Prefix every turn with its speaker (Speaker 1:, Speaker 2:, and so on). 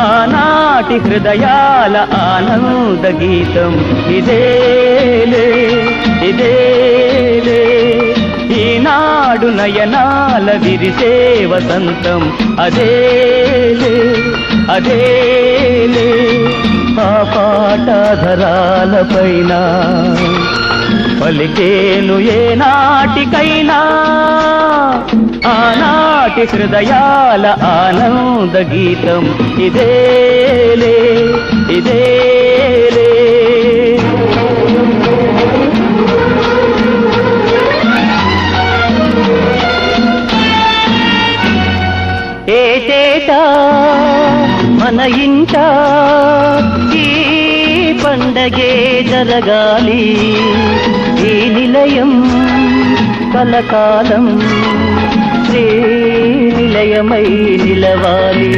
Speaker 1: ఆనాటి హృదయాల ఆనంద గీతం ఇదేలే ఇదేలే ఈనాడు నయనాల విరిసే వసంతం అదేలే అదేలే ఆ పాటధరాలపైన పలికేను ఏనాటికైనా ఆనాటి హృదయాల ఆనంద గీతం ఇదేలే ఇదేలే ఏటేటా మన ఇంట ఈ పండగే జరగాలి ఈ నిలయం కలకాలం శ్రీ నిలయమై నిలవాలి